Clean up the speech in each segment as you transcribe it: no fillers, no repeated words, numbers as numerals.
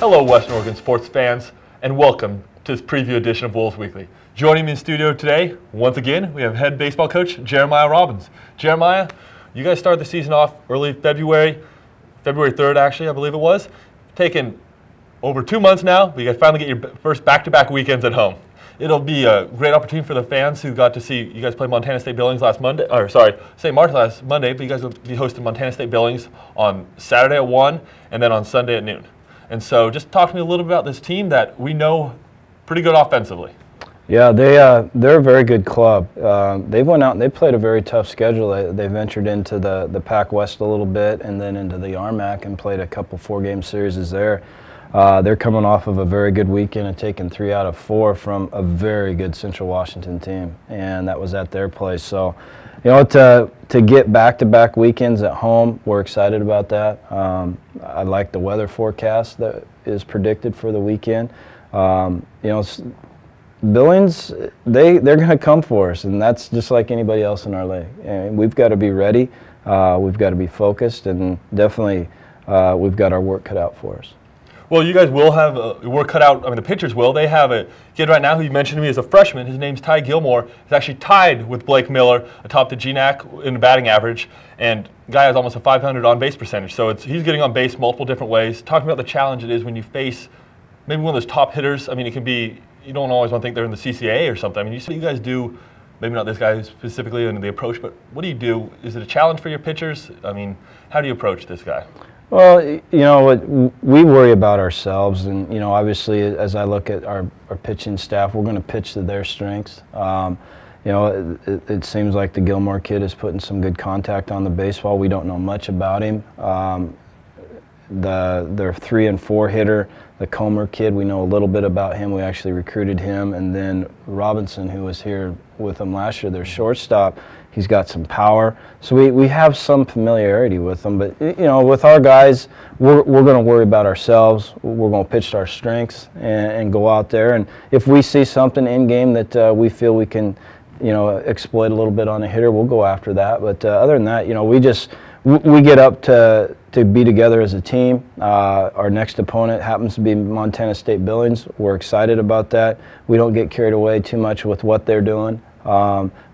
Hello, Western Oregon sports fans, and welcome to this preview edition of Wolves Weekly. Joining me in studio today, once again, we have head baseball coach Jeremiah Robbins. Jeremiah, you guys started the season off early February 3rd, actually, I believe it was. Taken over 2 months now, but you guys finally get your first back-to-back weekends at home. It'll be a great opportunity for the fans who got to see you guys play Montana State Billings St. Martin last Monday, but you guys will be hosting Montana State Billings on Saturday at 1 and then on Sunday at noon. And so just talk to me a little bit about this team that we know pretty good offensively. Yeah, they're a very good club. They went out and they played a very tough schedule. They ventured into the Pac West a little bit and then into the RMAC and played a couple 4-game series there. They're coming off of a very good weekend and taking 3 out of 4 from a very good Central Washington team, and that was at their place. So, you know, to get back-to-back weekends at home, we're excited about that. I like the weather forecast that is predicted for the weekend. You know, Billings, they're going to come for us, and that's just like anybody else in our league. And we've got to be ready. We've got to be focused, and definitely we've got our work cut out for us. Well, you guys will have work cut out. I mean, the pitchers will. They have a kid right now who you mentioned to me as a freshman. His name's Ty Gilmore. He's actually tied with Blake Miller atop the GNAC in the batting average, and the guy has almost a .500 on-base percentage. So he's getting on base multiple different ways. Talking about the challenge it is when you face maybe one of those top hitters. I mean, it can be, you don't always want to think they're in the CCA or something. I mean, you see what you guys do, maybe not this guy specifically in the approach, but what do you do? Is it a challenge for your pitchers? I mean, how do you approach this guy? Well, you know, we worry about ourselves, and, you know, obviously as I look at our pitching staff, we're going to pitch to their strengths. You know, it seems like the Gilmore kid is putting some good contact on the baseball. We don't know much about him. Their 3 and 4 hitter, the Comer kid, we know a little bit about him. We actually recruited him, and then Robinson, who was here with them last year, their shortstop, he's got some power. So we have some familiarity with them, but, you know, with our guys, we're going to worry about ourselves. We're going to pitch to our strengths and go out there, and if we see something in game that we feel we can, you know, exploit a little bit on a hitter, we'll go after that. But other than that, you know, we get up to be together as a team. Our next opponent happens to be Montana State Billings. We're excited about that. We don't get carried away too much with what they're doing.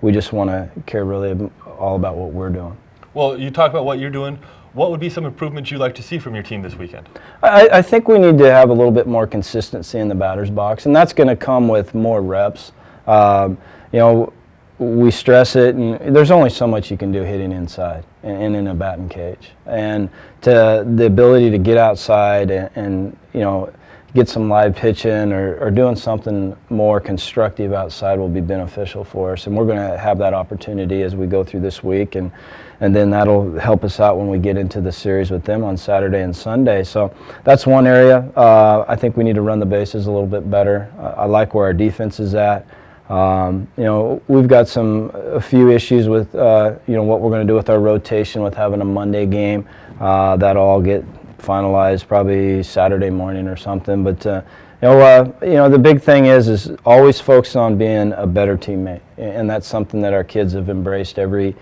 We just want to care really all about what we're doing. Well, you talk about what you're doing. What would be some improvements you'd like to see from your team this weekend? I think we need to have a little bit more consistency in the batter's box, and that's going to come with more reps. You know, we stress it, and there's only so much you can do hitting inside and in a batting cage. And the ability to get outside and you know, get some live pitching or doing something more constructive outside will be beneficial for us. And we're going to have that opportunity as we go through this week, and then that'll help us out when we get into the series with them on Saturday and Sunday. So that's one area. I think we need to run the bases a little bit better. I like where our defense is at. You know, we've got a few issues with, you know, what we're going to do with our rotation with having a Monday game. That'll all get finalized probably Saturday morning or something. But, you know, the big thing is always focus on being a better teammate. And that's something that our kids have embraced every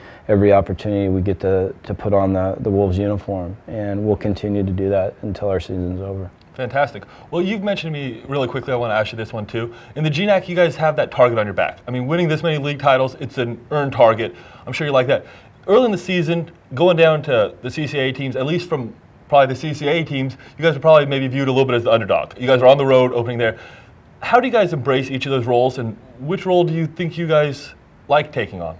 opportunity we get to put on the Wolves uniform. And we'll continue to do that until our season's over. Fantastic. Well, you've mentioned to me really quickly, I want to ask you this one too. In the GNAC, you guys have that target on your back. I mean, winning this many league titles, it's an earned target. I'm sure you like that. Early in the season, going down to the CCA teams, at least from probably the CCA teams, you guys are probably maybe viewed a little bit as the underdog. You guys are on the road opening there. How do you guys embrace each of those roles, and which role do you think you guys like taking on?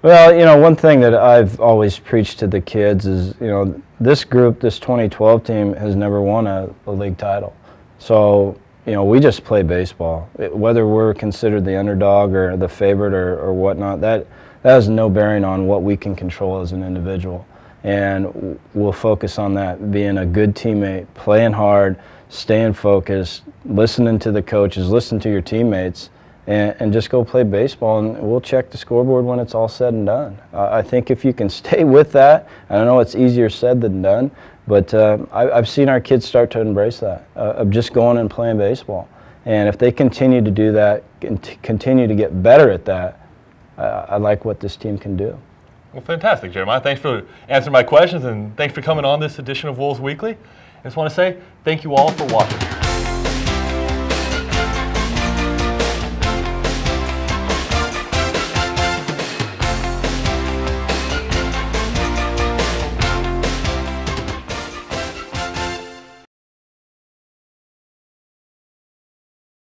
Well, you know, one thing that I've always preached to the kids is, you know, this group, this 2012 team, has never won a league title. So, you know, we just play baseball. Whether we're considered the underdog or the favorite or whatnot, that has no bearing on what we can control as an individual. And we'll focus on that, being a good teammate, playing hard, staying focused, listening to the coaches, listen to your teammates, and just go play baseball, and we'll check the scoreboard when it's all said and done. I think if you can stay with that, and I know it's easier said than done, but I've seen our kids start to embrace that, of just going and playing baseball. And if they continue to do that, continue to get better at that, I like what this team can do. Well, fantastic, Jeremiah. Thanks for answering my questions, and thanks for coming on this edition of Wolves Weekly. I just want to say thank you all for watching.